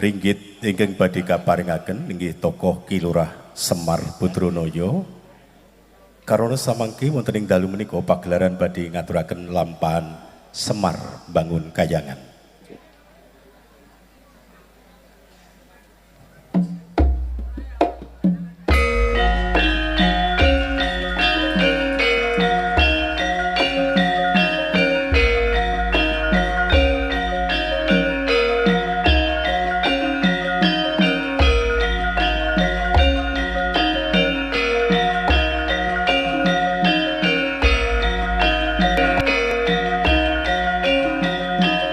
ringgit ingkang badhe kaparingaken inggih tokoh Ki Lurah Semar Putranaya. Karana samangke wonten ing dalu menika pagelaran badhe ngaturaken lampahan Semar Bangun Kayangan.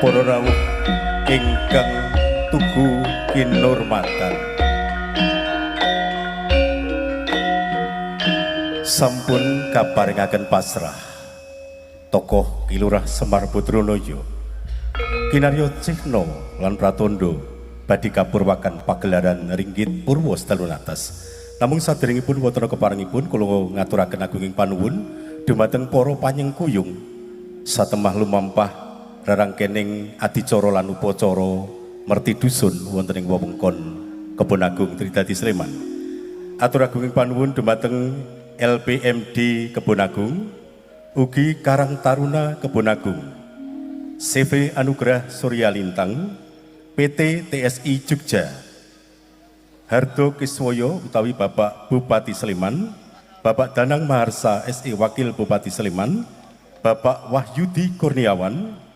Para rawuh ingkang tugu kinurmatan, sampun kaparingaken pasrah tokoh Ki Lurah Semar Putranaya kinarya Cihna lan Pratandha badhe kapurwaken pagelaran ringgit purwa sedalun atas. Namung saderengipun wonten keparengipun kula ngaturaken agunging panuwun dumateng para panyengkuyung satemah lumampah rarangkening adicara lan upacara merti dusun wonten ing wewengkon Kebon Agung Tridadi Sleman. Atur agunging panuwun dumateng LPMD Kebon Agung, ugi Karang Taruna Kebon Agung, CV Anugrah Surya Lintang, PT TSI Jogja, Hardo Kiswoyo utawi Bapak Bupati Sleman, Bapak Danang Maharsa SE Wakil Bupati Sleman, Bapak Wahyudi Kurniawan,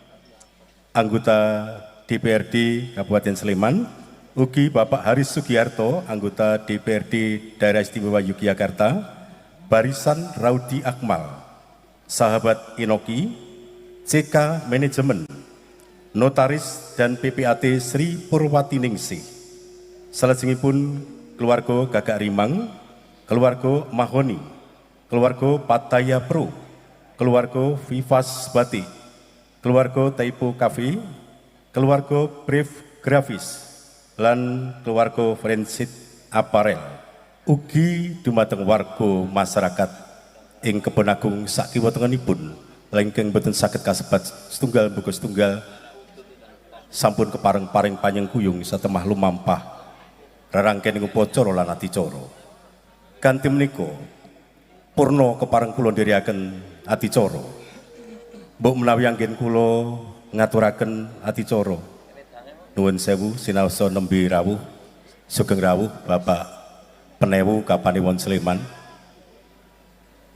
anggota DPRD Kabupaten Sleman, ugi Bapak Haris Sugiarto, anggota DPRD Daerah Istimewa Yogyakarta, Barisan Raudi Akmal, Sahabat Inoki, CK Manajemen, Notaris dan PPAT Sri Purwati Ningsih, salajengipun keluarga Gagak Rimang, keluarga Mahoni, keluarga Pataya Pro, keluarga Vivas Batik, keluarga Taipo Cafe, keluarga Brief Grafis, lan keluarga Forensik Aparel, ugi dumateng warga masyarakat ing Kebon Agung sak kiwa-tengenipun langkung boten saged kasebat setunggal buku setunggal sampun kepareng-pareng panyengkuyung satemah lumampah rarangkening upacara lan adicara. Kanthi menika purna kepareng kula ndherekaken adicara. Mbok menawi anggen kula ngaturaken adicara. Nuwun sewu sinaosa nembe rawuh, sugeng rawuh Bapak Penewu Kapanewon Sleman.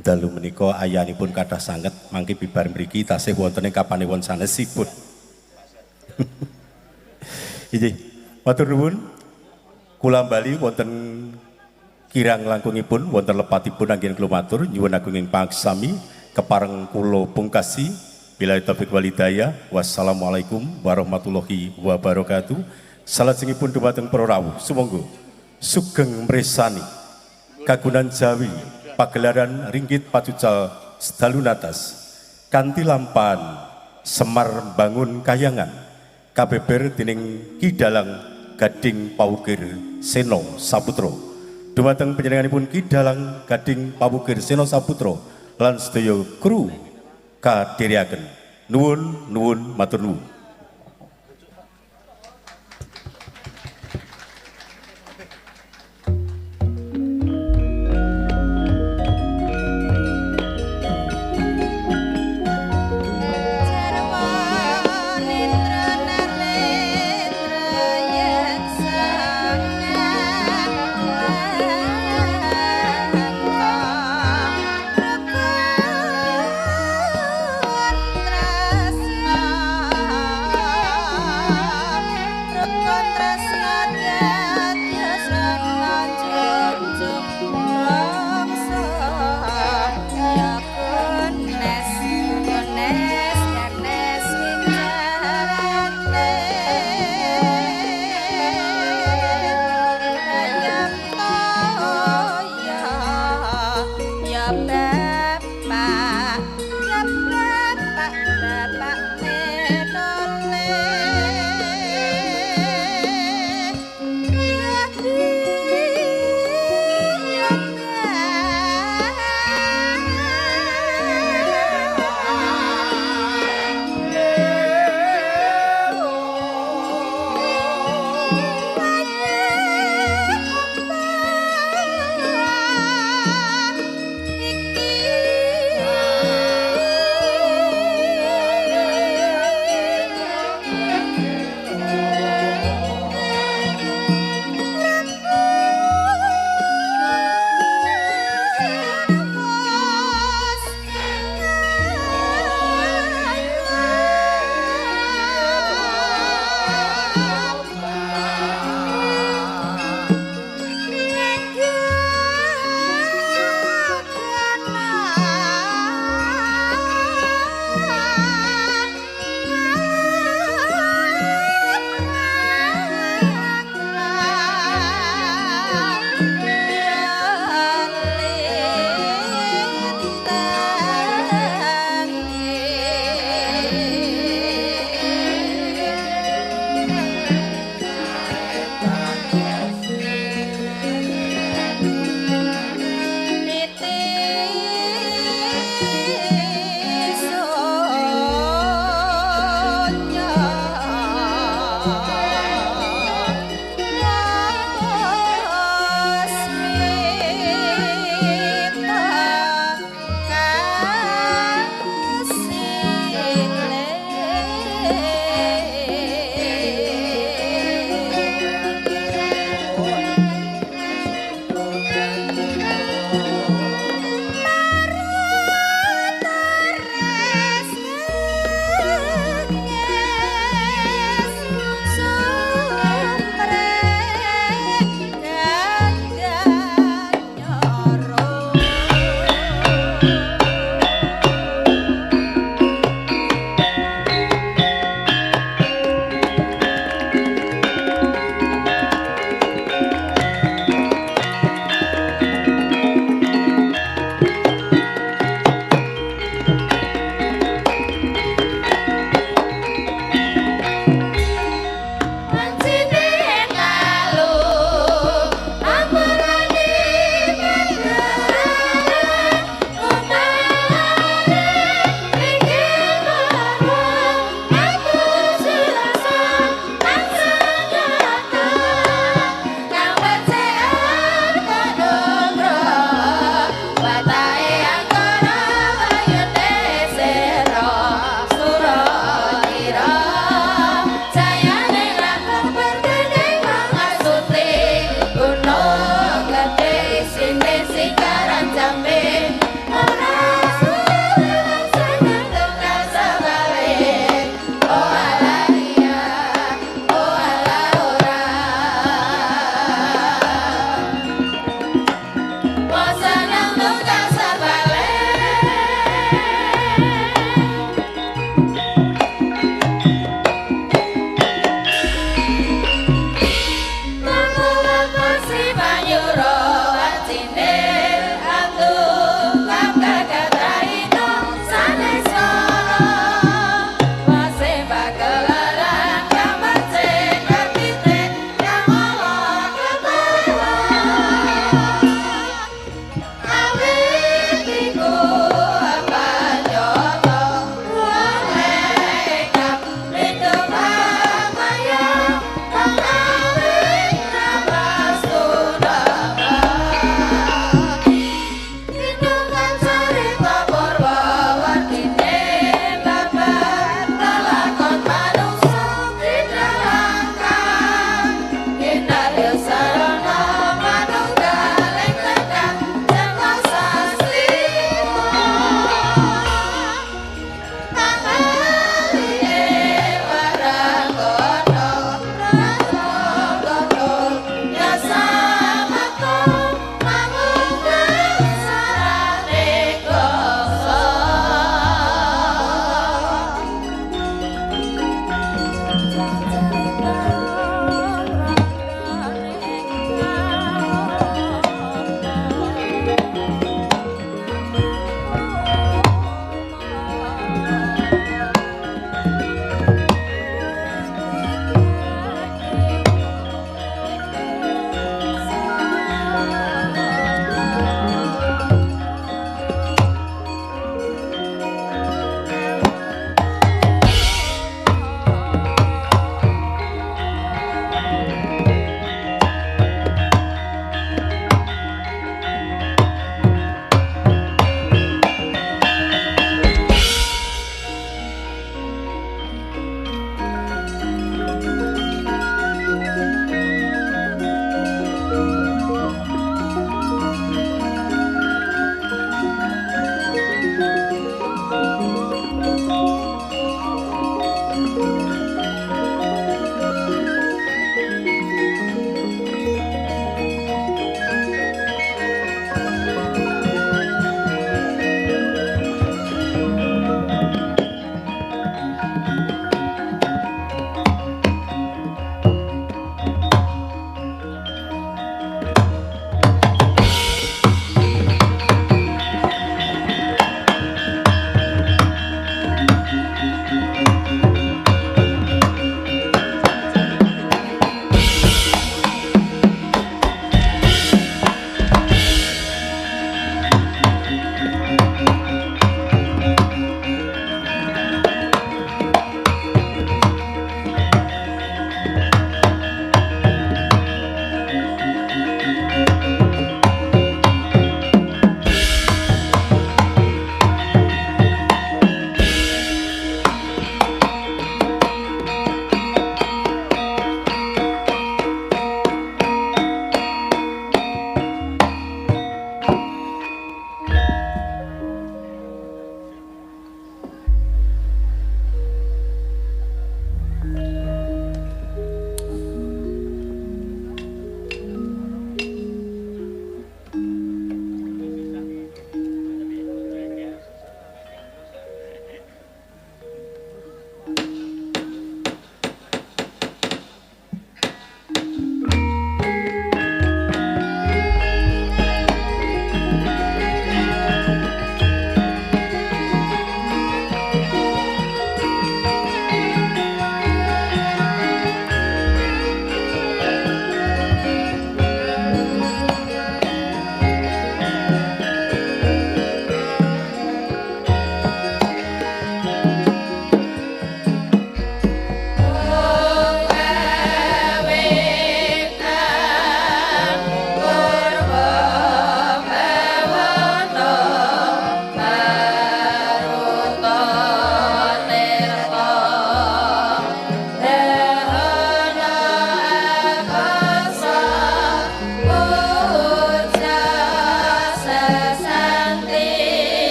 Dalu menika ayanipun kathah sanget mangke bibar mriki tasih wonten ing Kapanewon sanesipun. Inggih, matur nuwun. Kula bali wonten kirang langkungipun wonten lepatipun anggen kula matur nyuwun agunging pangsami kepareng kula pungkasi. Bila taufik walidayah, wassalamualaikum warahmatullahi wabarakatuh. Salajengipun dumateng para rawuh sumangga sugeng mresani kagunan Jawi pagelaran ringgit pacucal sedalun atas kanthi lampahan Semar Bangun Kayangan kabeber dening Ki Dalang Gading Pawukir Seno Saputra. Dumateng panjenenganipun Ki Dalang Gading Pawukir Seno Saputra lan sedaya kru kadherekaken. Nuwun matur nuwun.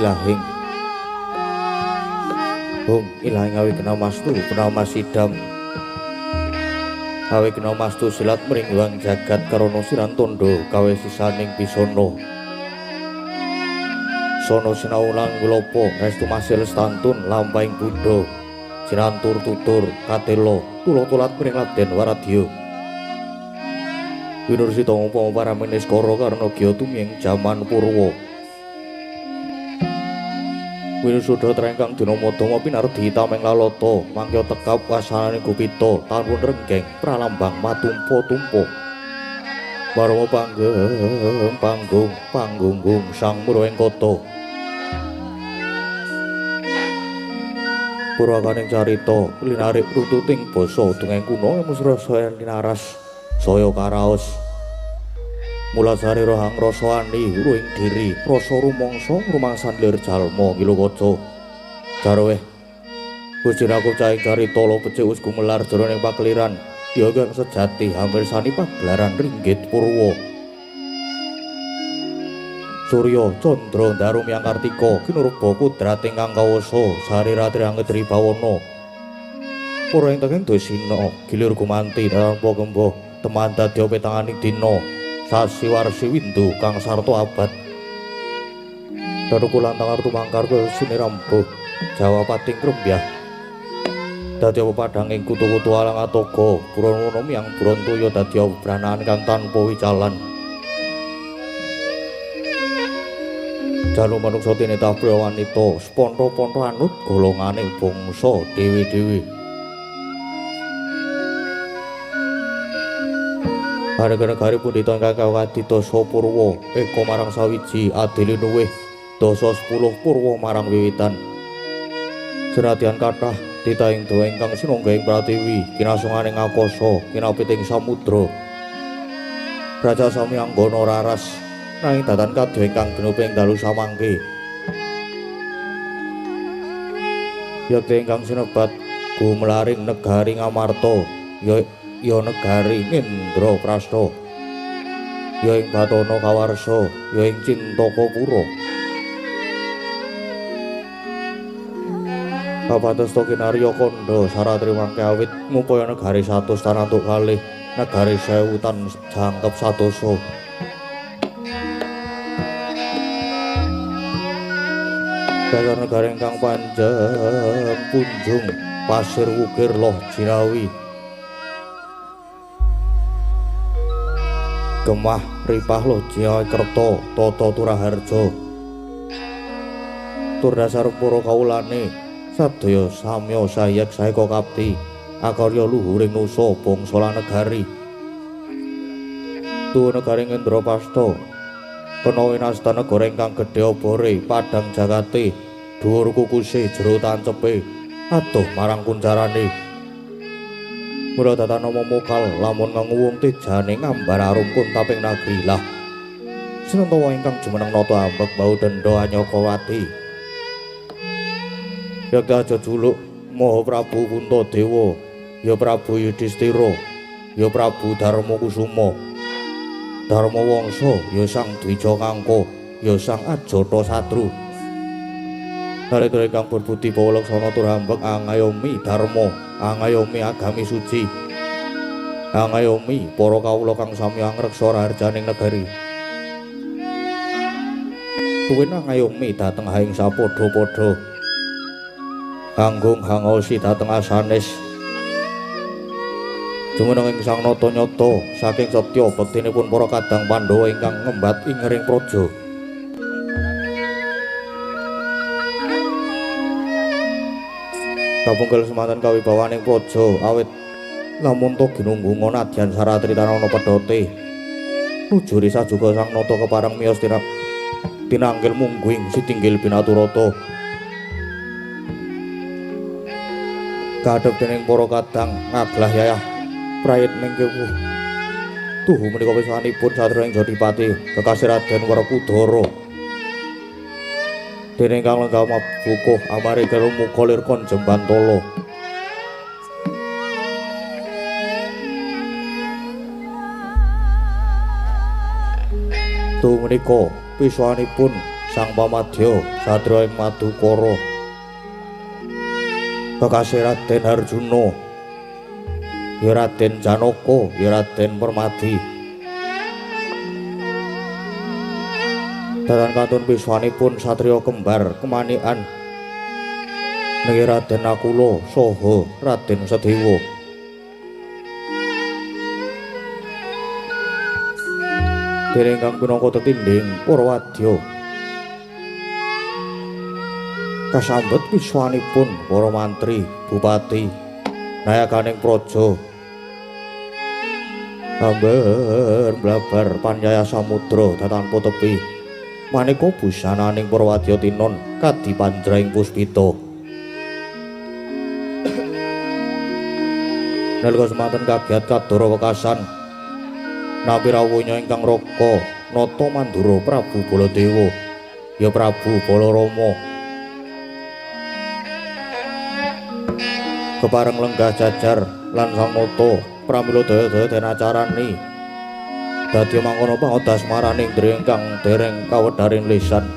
Ilahing ilahing awi kena mastu penama sidam awi kena mastu silat meringwang jagat karono siran tondo kawe sisaning bisono sono sinaulang wilopo restu masil stantun lampaing budo sinantur tutur katelo tulo tulat mering labden waradyo winursita ngomong para menis koro karena gyotuming jaman purwo Winusuda trengkang dinomodomo pinardi tameng laloto mangkyo tekap wasanane gupito tanpun renggeng pralambang matumpo-tumpo Barmo panggung sang murweng koto Purwakaning carita linarik rututing basa dongeng kuno musrasa linaras saya karaos Mulasari rohang rasa ani ruing diri rasa rumangsa rumangsan lir jalma ngilukaca jarweh Gusti aku cahing carita lo becik wis gumelar jroning pakliran ya kang sejati hampir sani pagelaran ringgit purwa Surya Candra Darum yang Kartika kinurba kudrat ingkang kawasa sarirati anget ribawana para ing tenging dosina gilir gumanti tanpa gembo teman dadi petanganing dina sasi warsi windu kang sarto abad daru kulantangar tumangkar ke sinirambuh Jawa pating krembyah dadi padhang ing kutu-kutu alang atoga buron yang buron toya dadi branaan kang tanpa wicalan jalu manungsa tinitah priya wanita sponto-ponto anut golonganing bangsa dewi-dewi Negari pundhita ingkang kawadi dasa purwa eka marang sawiji adili nuwih dasa 10 purwa marang wiwitan senadyan kathah titahing dawa ingkang sinunggahing pratiwi kinasunganing akasa kinapiting samudra Raja Sami Anggana raras nanging datan kadya ingkang genuping dalu samangke yakti ingkang sinebat gumelaring negari Ngamarta ya negari Indra Prasta ya ing Batana Kawarsa ya ing Cintakapura Kapatesta kinarya kandha saratri mangke awit ngupaya negari 100 tanantuk kalih negari 1000 tan jangkep sadosa Dagar negari ingkang panjang punjung pasir wukir loh jinawi Gemah ripah loh Jawa Kerta Tata Turaharja tur dasar para kawulane sadaya samya sayak saeka kapti akarya luhuring nusa bangsa lan negari. Tuwa negari Indrapasta kena winasta negara ingkang gedhe obore padhang jagate dhuwur kukuse jero tancepe adoh marang kuncarane. Mula datanama mokal lamun ngenguwung tejane ngambar arum kuntaping nagri lah. Sinentawa ingkang jumeneng nata ambek bau denda Anyakawati. Yakti aja juluk Maha Prabu Puntadewa, ya Prabu Yudhistira, ya Prabu Darmakusuma. Darmawangsa ya Sang Dwija Kangka, ya Sang Ajatasatru. Nalika ingkang berbudi pawalaksana tur ambek angayomi dharma, angayomi agami suci, angayomi para kawula kang sami angreksa raharjaning negari. Tuwin angayomi dhateng haing sapadha-padha, anggung hangosi dhateng asanes. Jumeneng ing Sang Natanyata saking setya bektinipun para kadang Pandhawa ingkang ngembat ing ngering praja. Kapungkel semanten kawibawaning praja awit lamun to ginunggung nadyan saratri tanana pedhote nuju risa juga Sang Nata kepareng miyos tinanggil mungguing sitinggil binaturata. Kadhep dening para kadang ngaglah yayah prayit mengkewu tuhu menika wiswanipun satria ing Jodipati kekasih Raden Werkudara. Dene ingkang lenggah mabukuh amarga muga lirkon Jembantala. Tuh menika piswanipun Sang Pamadya satria ing Madukara. Kekasih Raden Harjuna, ya Raden Janaka, ya Raden Permadi. Dadan kantun piswanipun satriya kembar kemanikan niki Raden Nakula saha Raden Sedewa. Dene ingkang pinangka tetinding para wadya kasambet piswanipun para mantri, bupati, nayakaning praja. Amber blabar panyaya samudra datanpa tepi. Maneka busananing para wadya tinon kadi panjraing puspita. Nalika semanten kagiat kadara wekasan nampi rawuhnya ingkang raka nata Mandura Prabu Baladewa, ya Prabu Balarama. Kepareng lenggah jajar lan Sang Nata pramila daya-daya den acarani. Dadi mangkono pangodas maraning Dri ingkang dereng kawedharing lisan.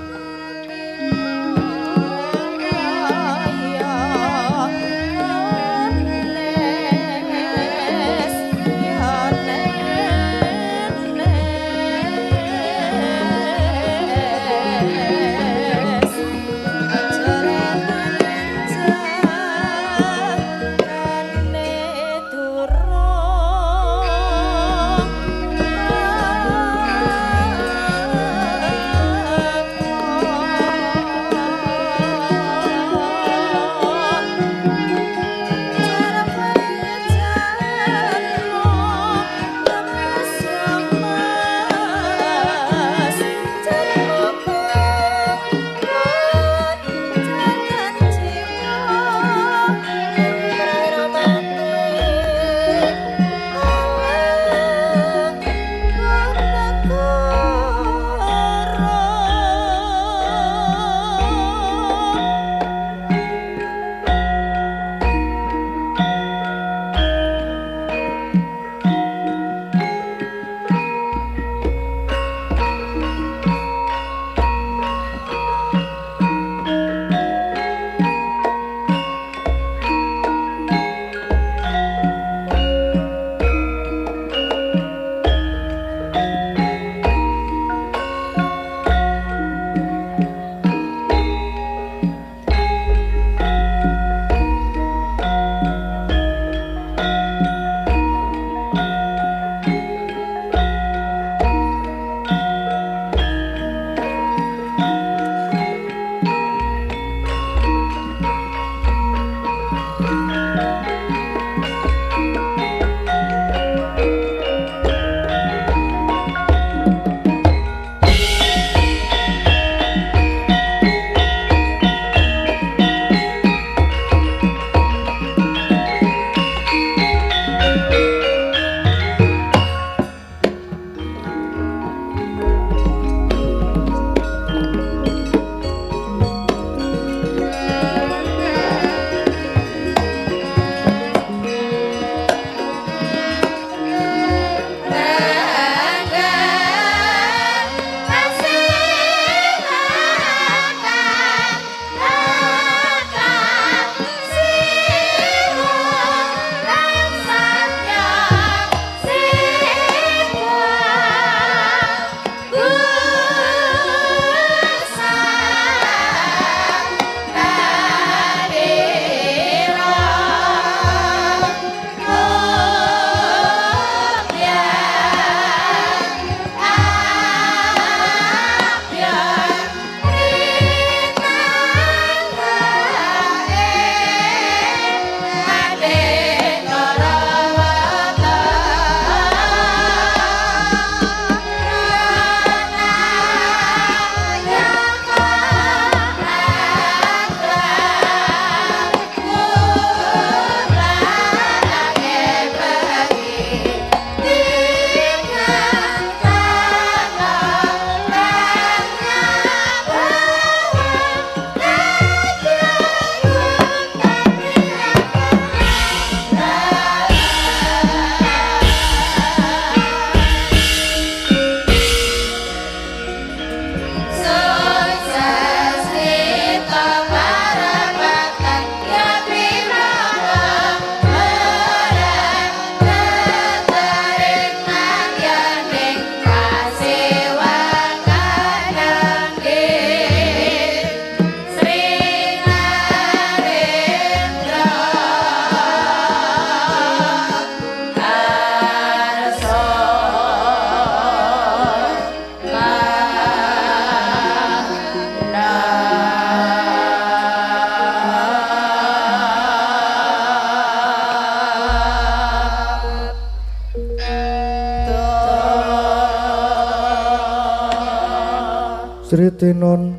Sritinon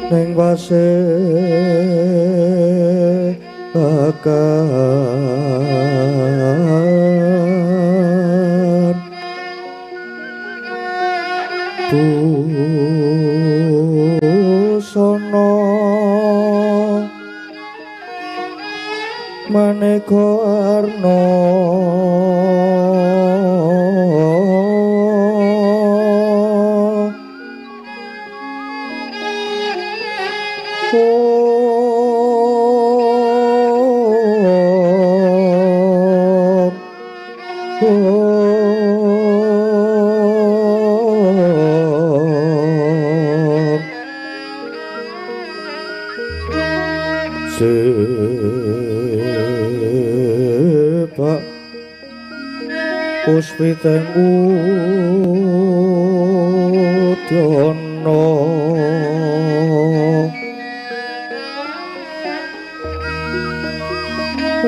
ning wase akan busana maneka arna Sepak puspiteng udyono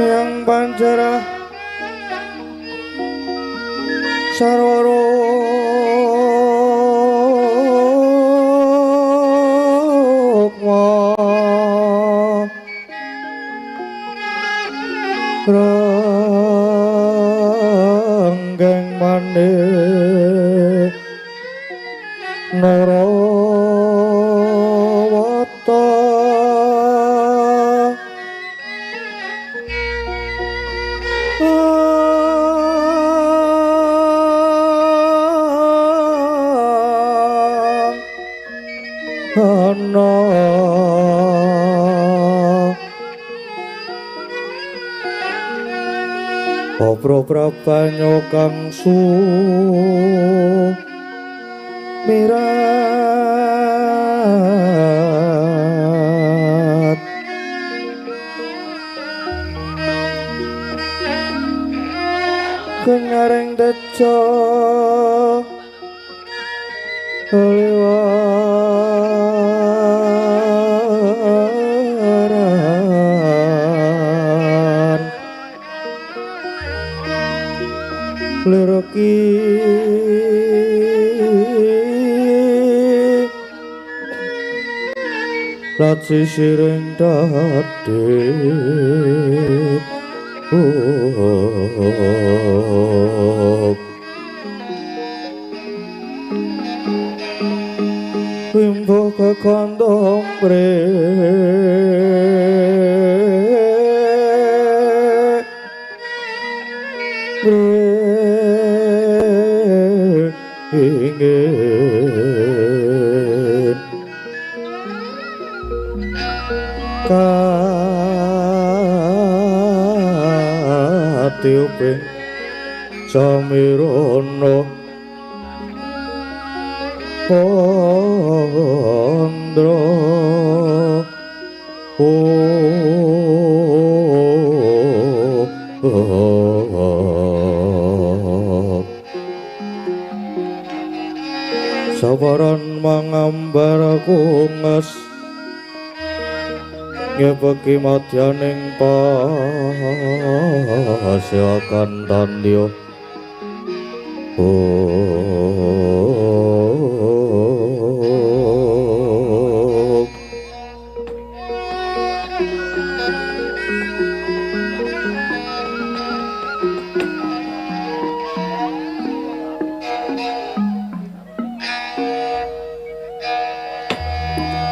yang pancerah sarwara ranggeng maneh narawata ana Obro prabanyo kang sumirat kenyaring deca liwaran leroki laci sireng dade wimbo kekondong bre ingin katiuping samirono pondro sabaran mangambar kungas ngepeki madyaning pasyakan tandya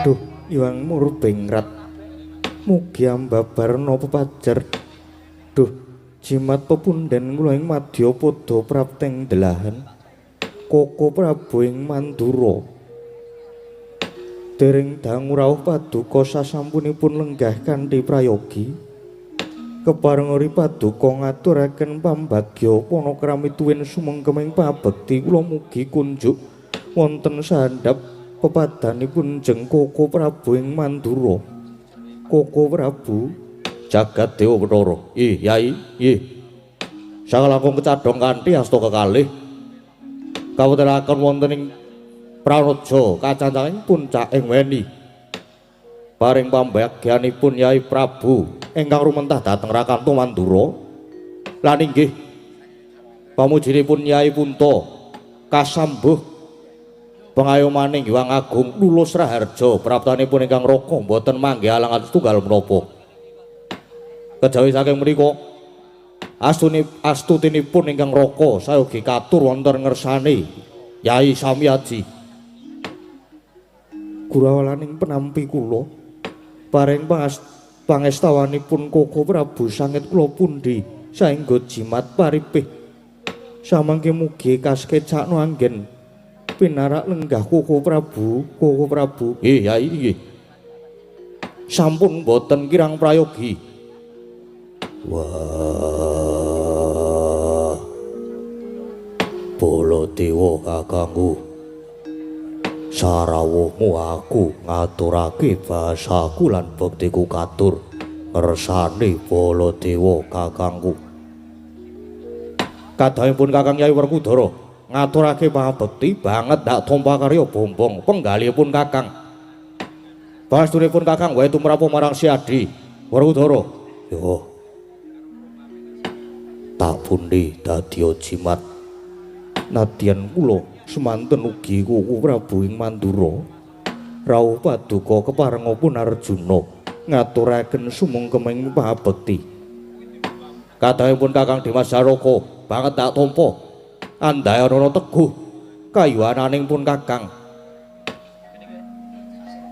Duh, Iwang Murbingrat mugi ambabarna pepajar. Duh, jimat pepunden kula ing madya pada prapteng delahan. Koko Prabu ing Mandura. Dereng dangu rawuh paduka sasampunipun lenggah kanthi prayogi. Kepareng paduka ngaturaken pambagya panakrami tuwin sumengkeming pabekti kula mugi kunjuk wonten sandhap pepadanipun jeng Koko Prabu ing Mandura. Koko Prabu jagat dewa Bathara. Yai, nggih. Sangalangkung kecadhong kanthi asta kekalih kawontenaken wonten ing pranaja kacancanging puncak ing weni. Paring pambagyanipun Yai Prabu ingkang rumentah dhateng Rakanto Mandura. Lan inggih pamujinipun Yai Punta kasambuh Pengayomaning Hyang Agung Lulus Raharja praptanipun ingkang raka boten manggih alangan setunggal menapa. Kejawi saking menika astutinipun ingkang raka sayogi katur wonten ngersane Yai Samyaji. Gurawalaning penampi kula paring pangestawanipun Koko Prabu sangit kula pundi saengga jimat paripih samangke mugi kaskecakno anggen pinarak lenggah Koko Prabu. Yai nggih sampun boten kirang prayogi. Wah, Baladewa kakangku, sarawuhmu aku ngaturake basaku lan bektiku katur ngersane Baladewa kakangku. Kadhahipun Kakang Yai Werkudara ngaturake pangabekti banget dak tampa karya bombong penggalihipun Kakang. Pasturipun Kakang wae tumrap marang Si Adi Werkudara. Yo tak pundi dadya jimat nadyan kula semanten ugi Koko Prabu ing Mandura rawuh paduka keparengipun Arjuna ngaturaken sumengkeming pangabekti. Kadhahipun Kakang Dimas Jaraka banget tak tampa andhayanana teguh kayuwananing pun Kakang.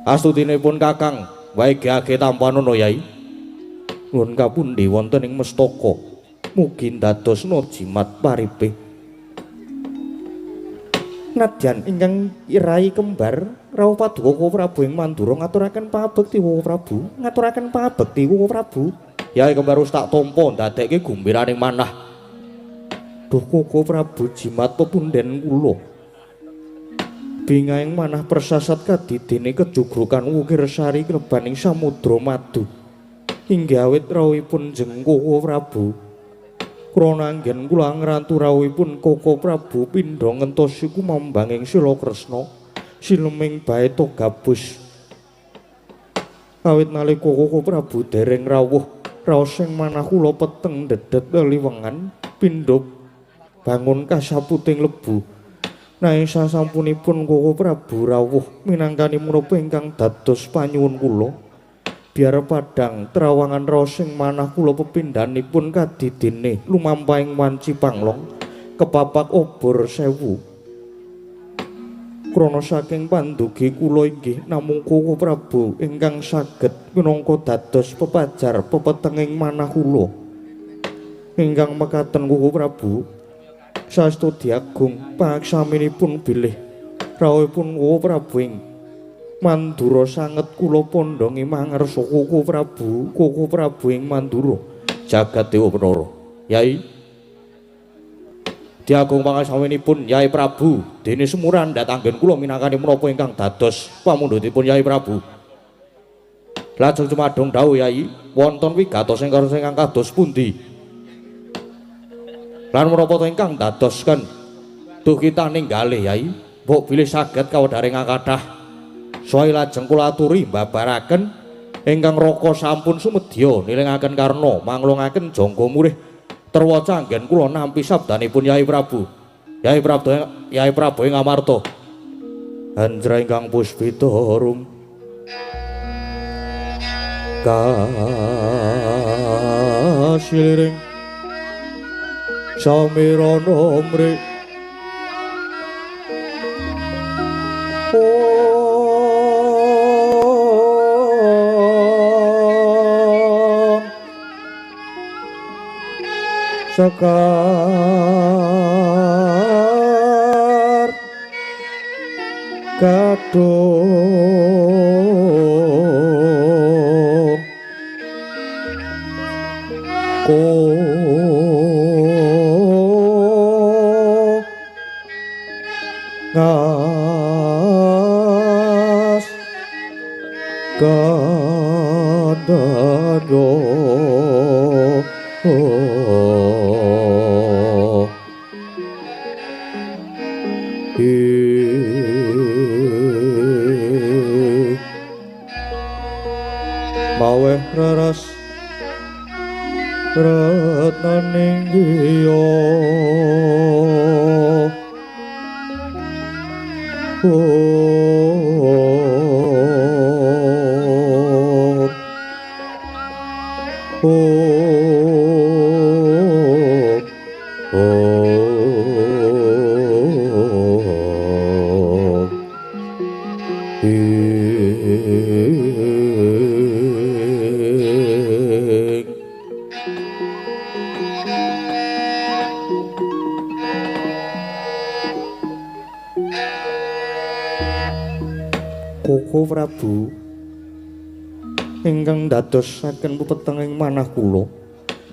Astutinipun Kakang wae geage tampanana Yai. Nuwun kapundi wonten ing mestaka mugi ndadosna jimat paripih. Nadyan ingkang rai kembar rawuh paduka Koko Prabu ing Mandura ngaturaken pangabekti Koko Prabu. Yai kembar wis tak tampa ndadekke gumbiraning manah. Duh Koko Prabu jimat pepunden kula. Bingahing manah persasat kadidene kejugrukan wukir sari klebaning samudra madu. Inggih awit rawuhipun jeng Koko Prabu. Krana anggen kula ngrantu rawuhipun Koko Prabu pindha ngentosi kumambanging Sila Kresna sileming baeta gabus. Awit nalika Koko Prabu dereng rawuh raos sing manah kula peteng dedet liwengan pindha bangun kasaputing lebu. Nanging sasampunipun Koko Prabu rawuh minangkani menapa ingkang dados panyuwun kula. Biar padang trawangan raos sing manah kula pepindhanipun kadidene lumampahing wanci panglong kepapak obor 1000. Krana saking pandugi kula inggih namung Koko Prabu ingkang saged minangka dados pepajar pepetenging manah kula. Ingkang mekaten Koko Prabu saestu diagung pangaksaminipun bilih rawuhipun Koko Prabu ing Mandura sanget kula pondhongi mangersa Koko Prabu ing Mandura jagat dewa penara. Yai diagung pangasaminipun Yai Prabu dene semuran datanggen kula minangkani menapa ingkang dados pamundhutipun Yai Prabu. Lajeng cumadong dawuh Yai wonten wigatos ingkang kados pundi lan menapa ingkang dadosken duh kita ninggalih Yai mbok bilih saged kawedharing kathah. Soai lajeng kula aturi mbabaraken ingkang raka sampun sumedya nilingaken karna manglungaken jangka murih terwaca anggen kula nampi sabdanipun Yai Prabu. Yai Prabu ing Amarta. Anjra ingkang puspita rum kasiliring samirana mrih Sekar kadung ngas kadangyo maweh raras retnaning griya Koko Prabu ingkang dadosaken pepetenging manah kula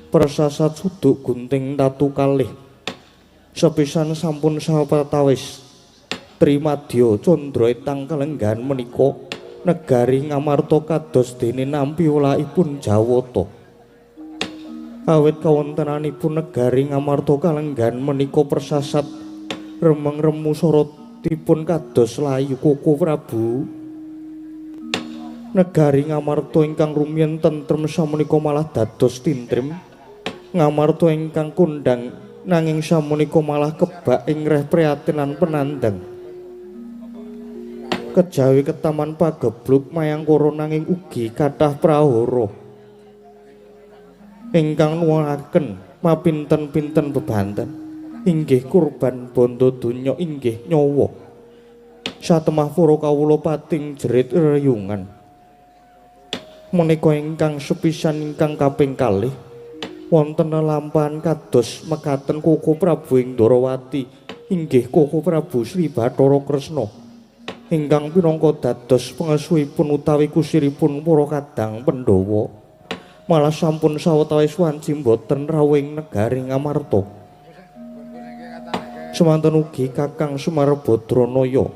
persasat suduk gunting tatu kalih sepisan sampun sawetawis trimadya candra etang kalenggahan menika negari Ngamarta kados dene nampi wolakipun Jawata awit kawontenanipun negari Ngamarta kalenggahan menika persasat remeng remu sorotipun kados layu Koko Prabu negari Ngamarta ingkang rumiyin tentrem samenika malah dados tintrim Ngamarta ingkang kondang nanging samenika malah kebak ing reh priatinan penandang kejawi ketaman pagebluk mayangkara nanging ugi kathah prahara ingkang nuwuhaken mapinten-pinten bebanten inggih kurban bondo donya inggih nyawa satemah para kawula pating jerit reyungan menika ingkang sepisan ingkang kaping kalih wonten lelampahan kados mekaten Koko Prabu ing Ndarawati inggih Koko Prabu Sri Bathara Kresna ingkang pinangka dados pengesuhipun utawi kusiripun para kadang Pandhawa malah sampun sawetawis wanci boten rawuh ing negari Ngamarta semanten ugi Kakang Semar Badranaya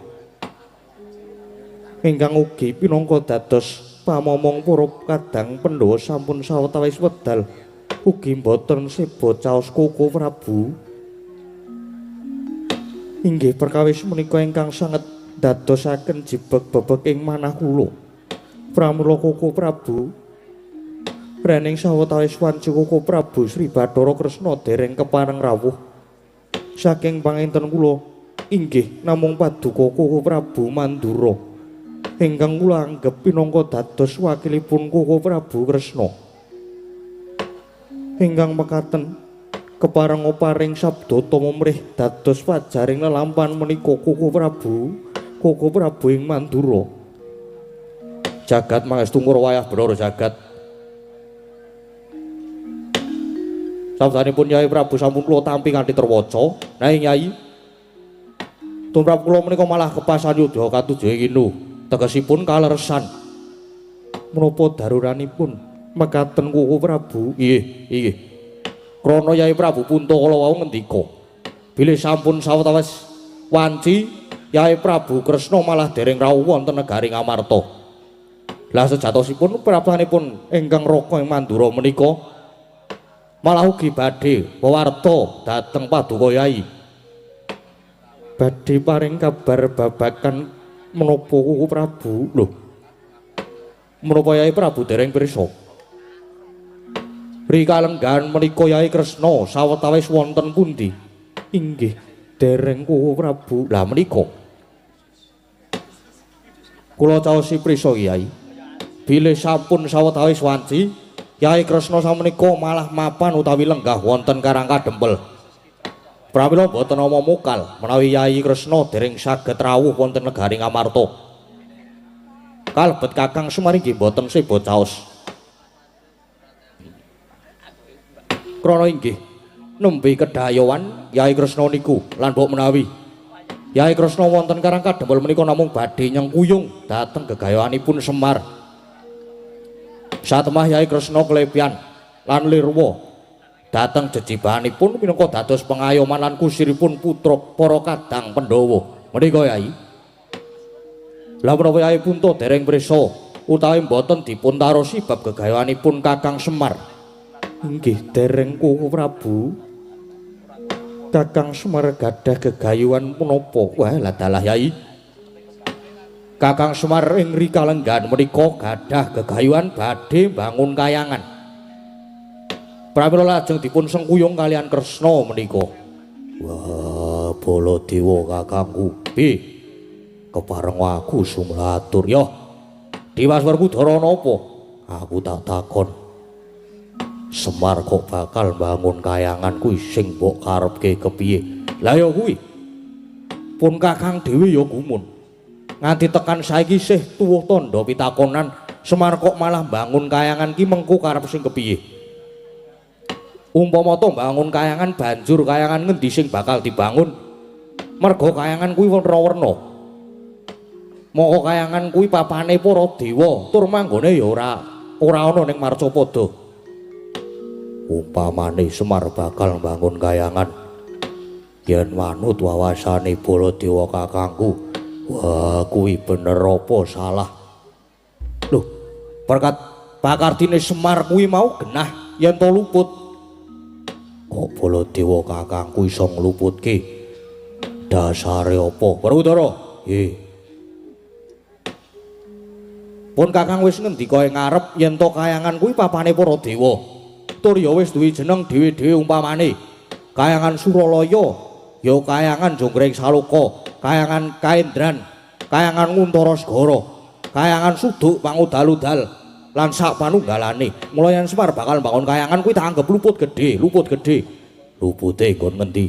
ingkang ugi pinangka dados pamomong para kadang Pandhawa sampun sawetawis wedal ugi boten seba caos Koko Prabu inggih perkawis menika ingkang sanget dadosaken jibeg bebek ing manah kula pramila Koko Prabu rening sawetawis wanci Koko Prabu Sri Bathara Kresna dereng kepareng rawuh saking panginten kula inggih namung paduka Koko Prabu Mandura ingkang kula anggep pinangka dados wakilipun Koko Prabu Kresna ingkang mekaten kepareng oparing sabda tumrih dados pajaring lelampahan menika Koko Prabu ing Mandura jagat mangestu wayah Brara jagat sabdanipun Nyai Prabu sampun kula tampi kanthi terwaca nanging Nyai tumrap kula menika malah kepasan yudha katujuh inu tegesipun kaleresan menapa daruranipun mekaten Koko Prabu inggih krana Yai Prabu Puntakala wau ngendika bilih sampun sawetawis wanci Yai Prabu Kresna malah dereng rawuh wonten negari Ngamarta lah sejatosipun prapanipun ingkang raka ing Mandura menika malah ugi badhe wewarta dhateng paduka Yai badhe paring kabar babagan menapa Koko Prabu lho menapa Yai Prabu dereng pirsa rikalenggahan menika Yai Kresna sawetawis wonten pundi inggih dereng Koko Prabu lah menika kula caosi prisa Yai bilih sampun sawetawis wanci Yai Kresna samenika malah mapan utawi lenggah wonten Karangka Dempel pramila boten nama mokal menawi Yai Kresna dereng saged rawuh wonten negari Ngamarta kalebet Kakang Semar inggih boten seba caos krana inggih nembe kedayowan Yai Kresna niku lan mbok menawi Yai Kresna wonten Karangka Dempel menika namung badhe nyengkuyung dhateng gegayoanipun Semar satemah Yai Kresna klepian lan lirwa dhateng jejibahanipun minangka dados pengayoman lan kusiripun putra para kadang Pandhawa menika Yai lah menapa Yai Punta dereng prisa utawi boten dipuntarosi bab gegayoanipun Kakang Semar inggih dereng Koko Prabu Kakang Semar gadah gegayuhan menapa wah lah dalah Yai Kakang Semar ing rikalenggahan menika gadah gegayuhan badhe bangun kayangan pramila lajeng dipun sengkuyung kalian Kresna menika wah Baladewa kakangku kepareng aku sumlatur ya Dimas Werkudara napa aku tak takon Semar kok bakal bangun kayangan kuwi sing mbok karepke kepiye lah ya kuwi pun Kakang dhewe ya gumun nganti tekan saiki isih tuwuh tandha pitakonan Semar kok malah bangun kayangan ki mengko karep sing kepiye umpama to bangun kayangan banjur kayangan ngendi sing bakal dibangun mergo kayangan kuwi werna-werna Moko kayangan kuwi papane para dewa, tur manggone ya ora ana ning Marcapada. Umpamane Semar bakal bangun kayangan yen manut wawasane Baladewa kakangku, wah kuwi bener apa salah? Loh, berkat pakartine Semar kuwi mau genah yen to luput. Kok Baladewa kakangku iso ngluputke? Dasare apa? Werkudara. Pun kakang wis ngendika ing ngarep yen to kayangan kuwi papane para dewa. Tur ya wis duwe jeneng dhewe-dhewe umpamane. Kayangan Suralaya, ya kayangan Jonggreng Saloka, kayangan Kaendran, kayangan Nguntara Segara, kayangan Suduk Pangudal-udal lan sak panunggalane. Mula yen Semar bakal bangun kayangan kuwi tak anggap luput gedhe. Lupute nggon ngendi?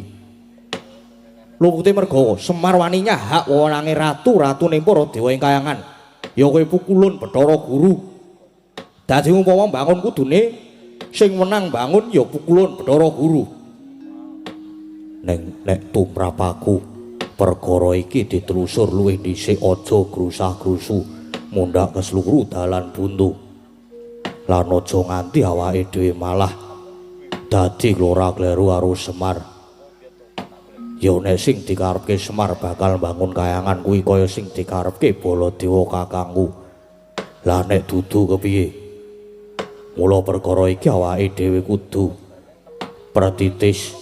Lupute merga Semar wani nyahak wewenange ratu ning para dewa ing kayangan. Ya kowe pukulun Bathara Guru. Dadi umpama bangun kudune sing menang bangun ya pukulun Bathara Guru. Nek tumrapaku perkara iki ditelusur luwih dhisik aja grusah-grusu mundhak kesluru dalan buntu. Lan aja nganti awake dhewe malah dadi glora-kleru karo Semar. Ya nek sing dikarepke Semar bakal bangun kayangan kuwi kaya sing dikarepke Baladewa kakangku. Lah nek dudu kepiye? Mula perkara iki awake dhewe kudu pratitis.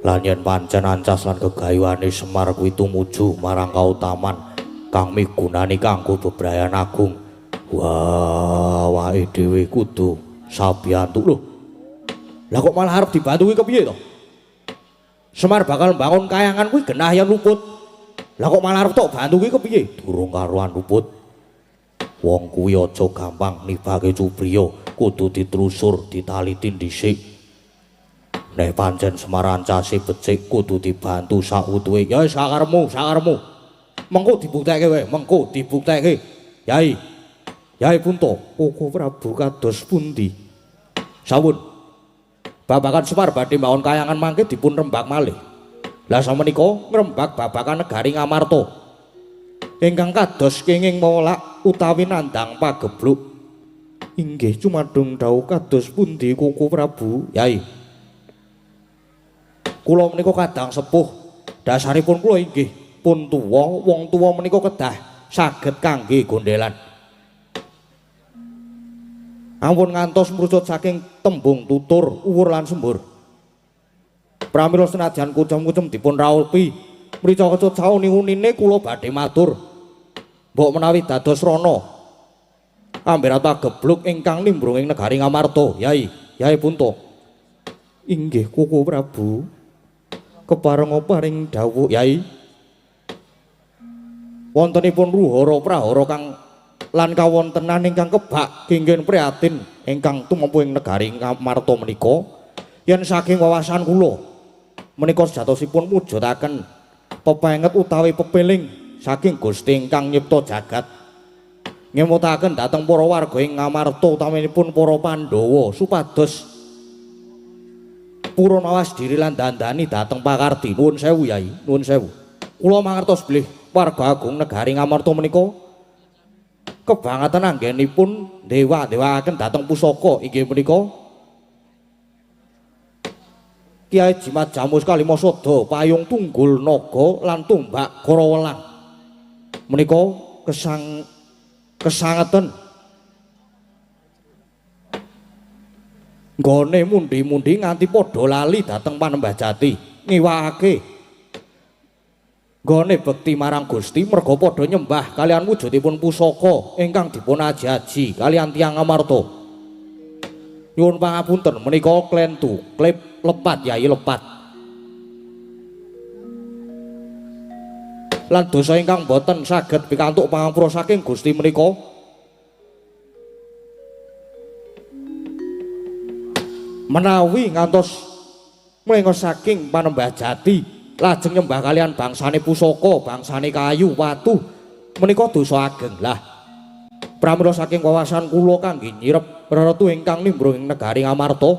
Lan yen pancen ancas lan gegayuhane Semar kuwi tumuju marang kautaman kang migunani kanggo bebrayan agung, wah awake dhewe kudu sabiyantu. Lho, lah kok malah arep dibantu kuwi kepiye to? Semar bakal bangun kayangan kuwi genah yen luput. Lah kok malah arep tok bantu kuwi kepiye? Durung karuan luput. Wong kuwi aja gampang nibake cubriya, kudu ditelusur, ditaliti dhisik. Nek pancen Semar ancase becik kudu dibantu sakutuhe. Ya sakarepmu. Mengko dibuktekke wae, mengko dibuktekke. Yai Punta, Koko Prabu kados pundi? Sampun. Babakan Semar badhe mbangun kayangan mangke dipun rembak malih. Lah samenika ngrembak babakan negari Ngamarta. Ingkang kados kenging molak utawi nandhang pagebluk. Inggih cumadung dawuh kados pundi Koko Prabu? Yai. Kula menika kadang sepuh. Dasaripun kula inggih pun tuwa, wong tuwa menika kedah saged kangge gondelan. Ampun ngantos mrucut saking tembung tutur, uwur lan sembur. Pramila senajan kucem-kucem dipun rawuhi, mrica kecut sauni-unine kula badhe matur. Mbok menawi dados rana ambirata gebluk ingkang nimbrung ing negari Ngamarta, Yai Punta. Inggih Koko Prabu. Keparenga paring dawuh, Yai. Wontenipun ruhara prahara kang lan kawontenan ingkang kebak kengken prihatin ingkang tumempu ing negari Ngamarta menika, yen saking wawasan kula menika sejatosipun mujudaken pepenget utawi pepeling saking Gusti ingkang nyipta jagat, ngemutaken dhateng para warga ing Ngamarta utaminipun para Pandhawa supados purun awas diri lan dandani dhateng pakarti. Nuwun sewu Yai, nuwun sewu. Kula mangertos bilih warga agung negari Ngamarta menika kebangetan anggenipun dewa-dewaaken dhateng pusaka inggih menika Kyai Jimat Jamus Kalimasada, Payung Tunggul Naga lan Tumbak Karawelang. Menika kesangeten nggone mundi-mundi nganti padha lali dhateng Panembah Jati ngiwakake nggone bekti marang Gusti merga padha nyembah kalian wujudipun pusaka ingkang dipun aji-aji kalian tiyang Ngamarta. Nyuwun pangapunten menika klentu klip lepat Yai lepat. Lan dosa ingkang boten saged pikantuk pangapura saking Gusti menika menawi ngantos mlengos saking Panembah Jati lajeng nyembah kalian bangsane pusaka, bangsane kayu, watu menika dosa ageng. Lah pramila saking wawasan kula kangge nyirep reretu ingkang nimbrung ing negari Ngamarta,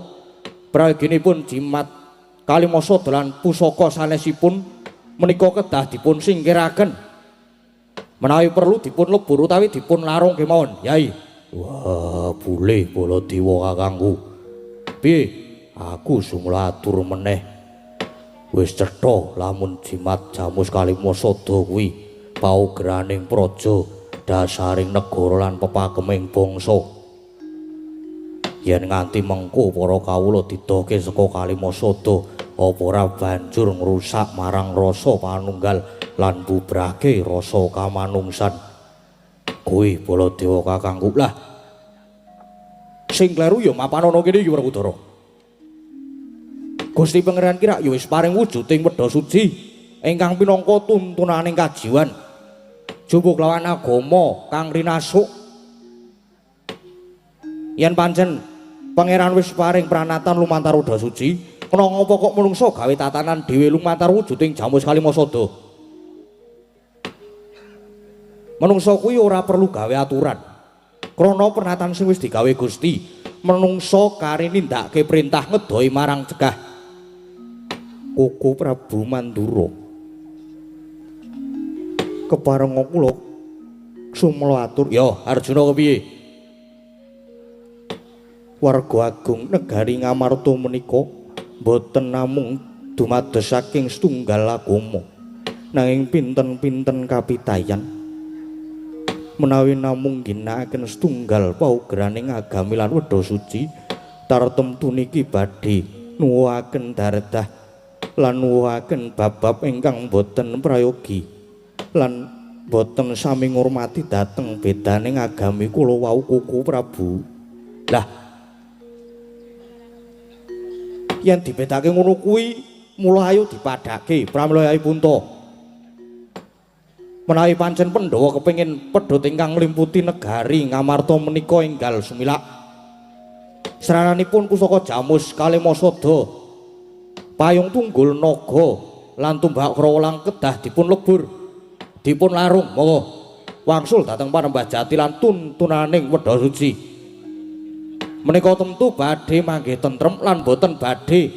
prayoginipun Jimat Kalimasada lan pusaka sanesipun menika kedah dipun singkiraken Menawi perlu dipun lebur utawi dipun larung kemawon, Yai. Wah, boleh Baladewa kakangku. Piye? Aku sumula atur meneh. Wis cetha lamun jimat Jamus Kalimasada kuwi paugraning praja dasaring negara lan pepageming bangsa. Yen nganti mengko para kawula didohke saka Kalimasada, apa ora banjur ngrusak marang rasa panunggal lan bubrake rasa kamanungsan. Kuwi Baladewa kakangku. Lah sing kleru ya mapan ana kene iki Werkudara. Gusti Pangeran Kirak ya wis paring wujuding Wedha Suci ingkang pinangka tuntunaning kajiwan. Jupuk lawan agama kang rinasuk. Yen pancen Pangeran wis paring pranatan lumantar Wedha Suci, kena ngapa kok menungso gawe tatanan dhewe lumantar wujuding Jamus Kalimasada? Menungso kuwi ora perlu gawe aturan. Krana pernatan sing wis digawe Gusti, menungso kari nindakake perintah ngedohi marang cegah. Koko Prabu Mandura. Keparenga kula sumela atur, ya Arjuna kepiye? Warga agung negari Ngamarta menika boten namung dumados saking setunggal agama, nanging pinten-pinten kapitayan menawi namung ginakaken setunggal paugraning agami lan Wedha Suci, tartemtu niki badhe nuwuhaken daredah lan nuwuhaken bab-bab ingkang boten prayogi lan boten sami ngurmati dhateng bedaning agami kula wau Koko Prabu. Lah yen dibedake ngono kuwi mula ayo dipadhake pramila Yai Punta. Menawi pancen Pandhawa kepengin pedhot ingkang nglimputi negari Ngamarta menika enggal sumilak, srananipun pusaka Jamus Kalimasada, payung tunggul naga lan tumbak krawalang kedah dipun lebur, dipun larung monggo wangsul dhateng Panembah Jati lan tuntunaning Wedha Suci. Menika tentu badhe manggih tentrem lan boten badhe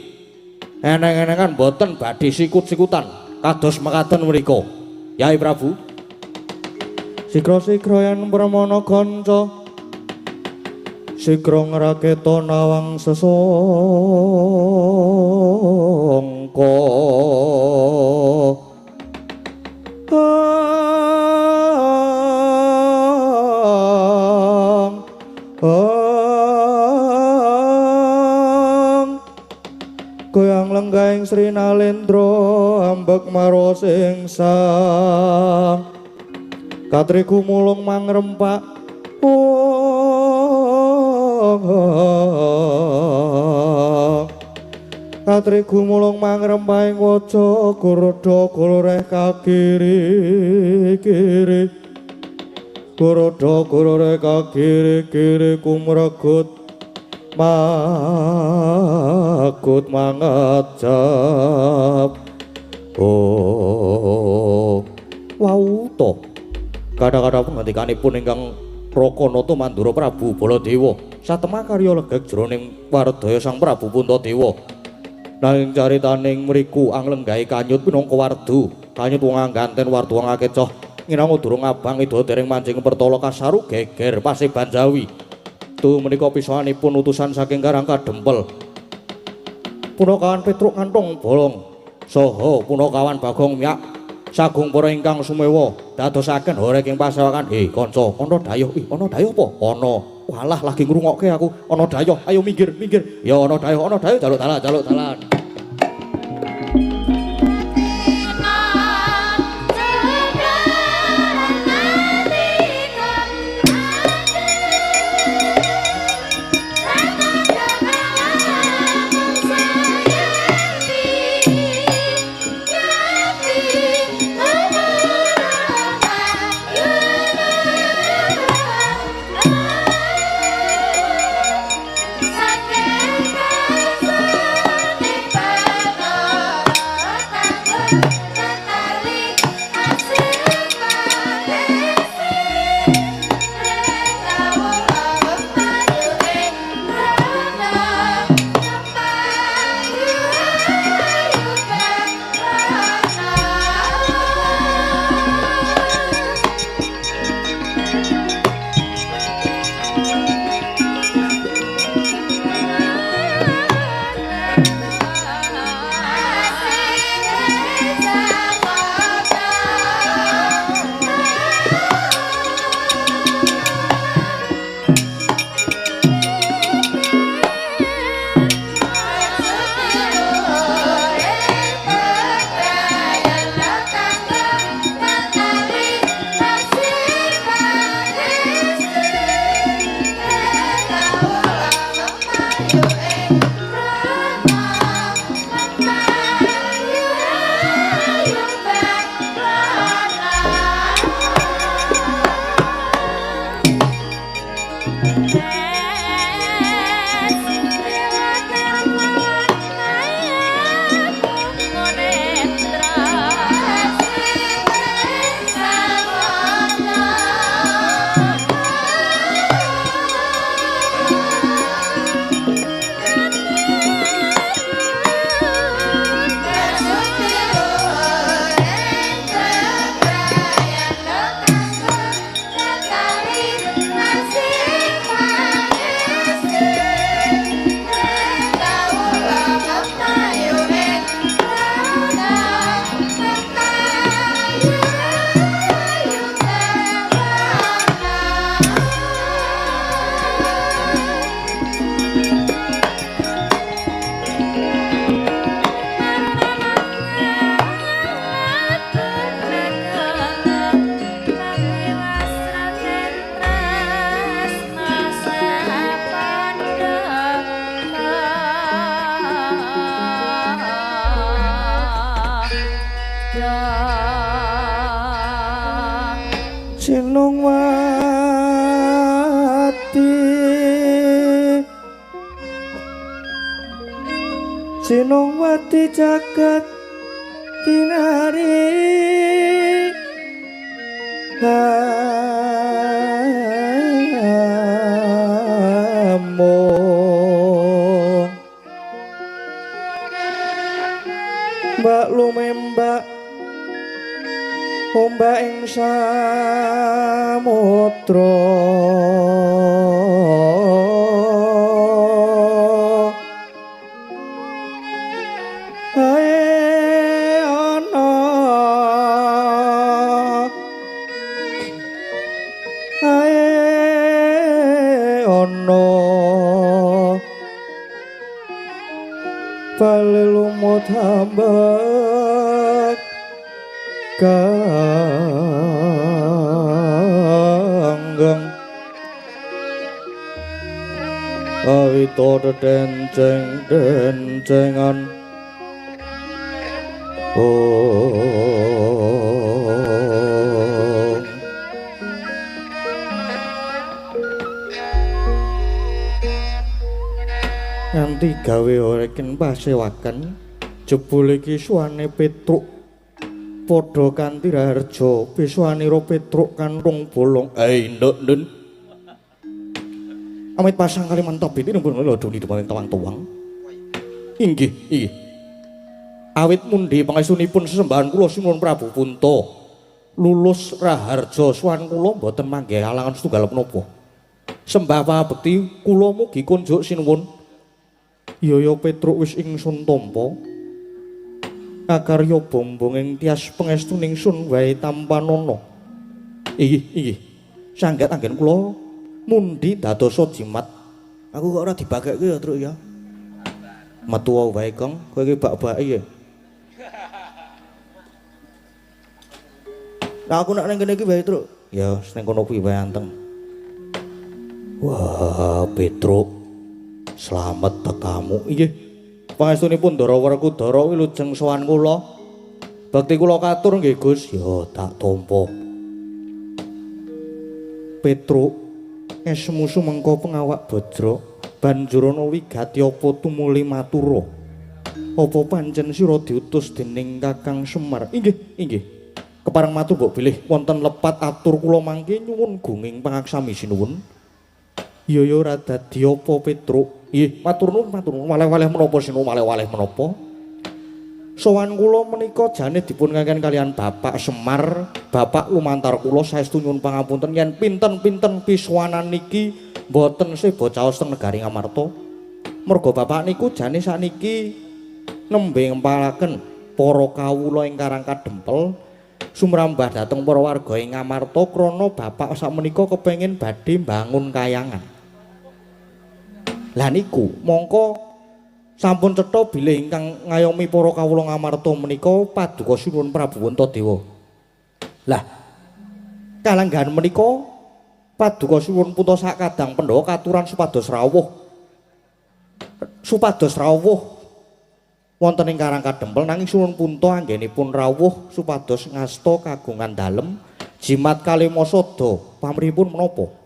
eneng-enengan, boten badhe sikut-sikutan kados mekaten mriku. Yai Prabu, sigra-sigra yen pramana kanca, sigra ngraketa nawang sesangka. Goyang lenggahing Sri Nalendra ambek marosing sang katri gumulung mangrempak katri gumulung mangrempahing waja Garuda goloreh kakiri-kiri, Garuda goloreh kakiri-kiri kumregut makut mangajab. Oh wau to kadang-kadang pengantikanipun ingkang Rakanata Mandura Prabu Baladewa satemah karya legek jroning wardaya Sang Prabu Puntadewa. Nanging caritaning mriku anglenggahi kanyut pinangka wardu, kanyut wong angganten wardu wong akecoh nginangu durung abang ida dereng mancing pertala kasaru geger Paseban Jawi. Tu menika pisanipun utusan saking Karang Kadempel. Punakawan Petruk Ngantong Bolong saha punakawan Bagong Miyak sagung para ingkang sumewa dadosaken horeg ing pasewakan. Kanca, ana dayuh. Ana dayuh apa? Ana. Walah lagi ngrungokke aku. Ana dayuh. Ayo minggir. Ya ana dayuh, jaluk dalan. Sinongwati jagat kinari among mbak lumembak ombak ing samudra bali lumut hambak kanggeng awito denceng-dencengan nganti gawe oreken pasewaken jebul iki suwane Petruk padha kanthi raharja biswanira Petruk kanthong bolong nduk amit pasang kali mantap iki numpun lodoni dumaning tawang-tawang inggih awit mundi pangestunipun sesembahan kula sinuwun Prabu Punta lulus raharja swan kula mboten manggih alangan setunggal menapa sembah pabekti kula mugi kunjuk sinuwun Yaya Petruk wis ingsun tampa akarya bombong ing tias pangestuning sun wae tampanana inggih sanget anggen kula mundi dadosa jimat aku kok ora dibagekke ya Truk ya metu wae Kang kowe iki bak-baki ya nah aku nak ning kene iki wae Truk ya ning kono kuwi wae anteng wah Petruk slamet tekamu inggih pangestunipun Ndara Werkudara wilujeng sowan kula bakti kula katur nggih Gus ya tak tampa Petruk esmusu mengko pengawak Bajra banjur ana wigati apa tumuli matura apa pancen sira diutus dening Kakang Semar inggih kepareng matur mbok bilih wonten lepat atur kula mangke nyuwun gunging pangaksami sinuwun ya ora dadi apa Petruk nggih matur nuwun waleh-waleh menapa sinuwun waleh-waleh menapa sowan kula menika jane dipun ngangken kalian Bapak Semar Bapak lumantar kula saestu nyuwun pangapunten yen pinten-pinten piswanan niki mboten sebo caos teng negari Ngamarta merga Bapak niku jane sakniki nembe ngempalaken para kawula ing Karang Kadempel sumrambah dhateng para warga ing Ngamarta krana Bapak sakmenika kepengin badhe mbangun kayangan. Lah niku mongko sampun cetha bilih ingkang ngayomi para kawula Ngamarta menika paduka sinuwun Prabu Puntadewa. Lah kalenggahan menika paduka sinuwun Punta sakadang Pandhawa katuran supados rawuh wonten ing Karang Kadempel nanging sinuwun Punta anggenipun rawuh supados ngasta kagungan dalem jimat Kalimasada pamrihipun menapa?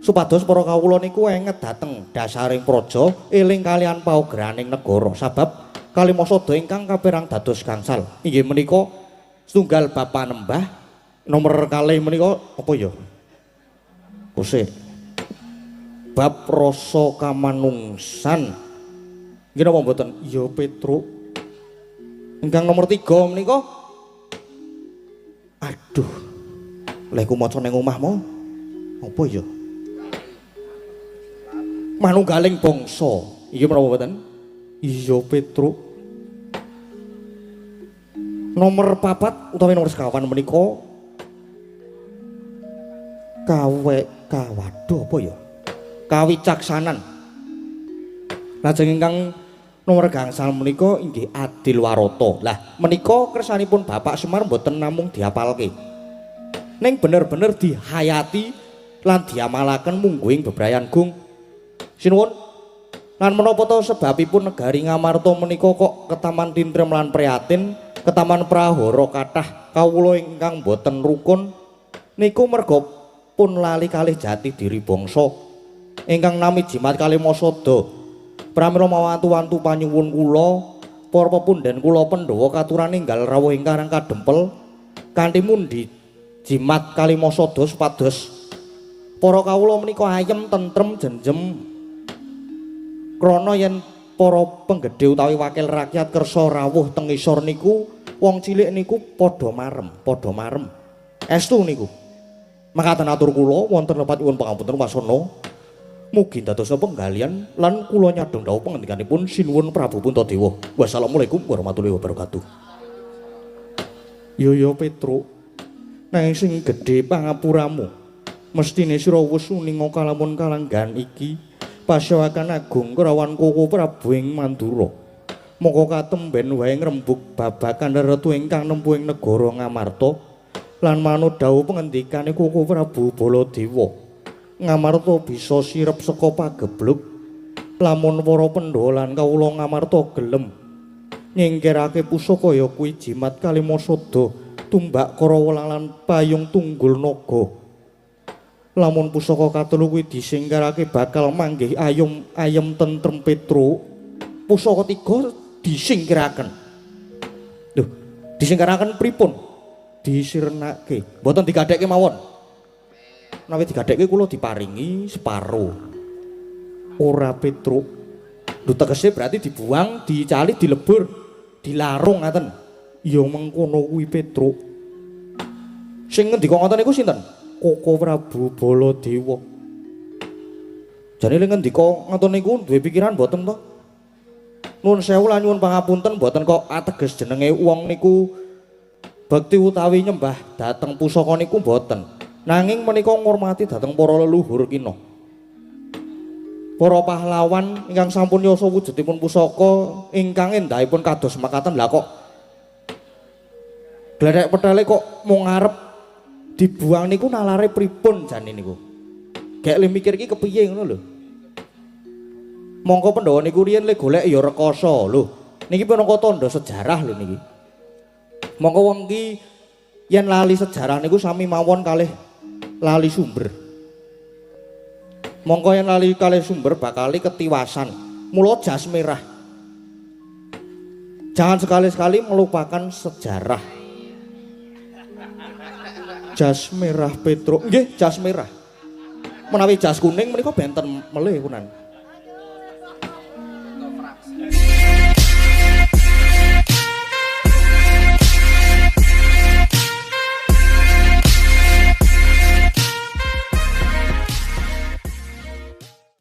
Supados para kawula niku enget dhateng dasaring praja eling kalian paugraning negara sabab Kalimasada ingkang kaperang dados gangsal inggih menika setunggal bab panembah nomor kalih menika apa ya Kusik bab rasa kamanungsan nggih napa mboten ya Petruk ingkang nomor 3 menika aduh lek ku maca ning omahmu apa ya manunggaling bangsa iki menapa mboten iya Petruk nomor 4 utawi nomor 5 menika waduh apa ya kawicaksanan lajeng ingkang nomor gangsal menika inggih Adil Warata lah menika kersanipun Bapak Semar mboten namung diapalke ning bener-bener dihayati lan diamalaken mungguing bebrayan gung sinuwun lan menapa to sebabipun negari Ngamarta menika kok ketaman tintrem lan prihatin ketaman prahara kathah kawula ingkang boten rukun niku merga pun lali kalih jati diri bangsa ingkang nami jimat kalih Masada. Pramila mawantu-wantu panyuwun kula, para pepundhen kula Pandhawa katuran ninggal rawuh ingkang kadempel kanthi mundi jimat kalih Masada supados para kawula menika ayem tentrem jenjem krana yen para penggede utawi wakil rakyat kersa rawuh teng isor niku wong cilik niku padha marem estu niku makaten atur kula wonten lepat nyuwun pangapunten wasana mugi dadosa penggalian lan kula nyadong dawuh pangendikanipun sinuwun Prabu Puntadewa. Wassalamualaikum warahmatullahi wabarakatuh. Yo Petruk nanging sing gedhe pangapuramu mestine sira wis uninga kalamun kalanggan iki Pasyawakan Agung Kerawan Koko Prabu ing Mandura. Moko katemben wae ngrembug babakan retu ingkang nempuh ing negara Ngamarta lan manut dawuh pangendikane Koko Prabu Baladewa. Ngamarta bisa sirep saka pageblug lamun para Pandhawa lan kawula Ngamarta gelem nyingkirake pusaka ya kuwi jimat Kalimasada tumbak Karawelang lan payung tunggul naga. Lamun pusaka katelu kuwi disingkirake bakal manggih ayem tentrem Petruk. Pusaka 3 disingkiraken. Lho, disingkiraken pripun? Disirnake. Mboten digadhekke mawon. Menawi digadhekke kula diparingi separo. Ora Petruk. Lho tegese berarti dibuang, dicali, dilebur, dilarung ngaten. Ya mengkono kuwi Petruk. Sing ngendika ngoten niku sinten? Koko Prabu Baladewa. Jane le ngendika ngoten niku duwe pikiran mboten to? Nuwun sewu lan nyuwun pangapunten mboten kok ateges jenenge wong niku bekti utawi nyembah dhateng pusaka niku mboten. Nanging menika ngurmati dhateng para leluhur kina. Para pahlawan ingkang sampun yasa wujudipun pusaka ingkang endahipun kados makaten lha kok gledhek petele kok mung ngarep dibuang niku nalare pripun jane niku. Gek le mikir iki kepiye ngono lho. Mongko Pandhawa niku riyen le golek ya rekoso lho. Niki punaka tandha sejarah lho niki. Mongko wong iki yen lali sejarah niku sami mawon kalih lali sumber. Mongko yen lali kalih sumber bakal ketiwasan. Mula jas merah. Jangan sekali-sekali melupakan sejarah. Jas merah Petruk. Nggih, jas merah. Menawi jas kuning menika benten melih kunan.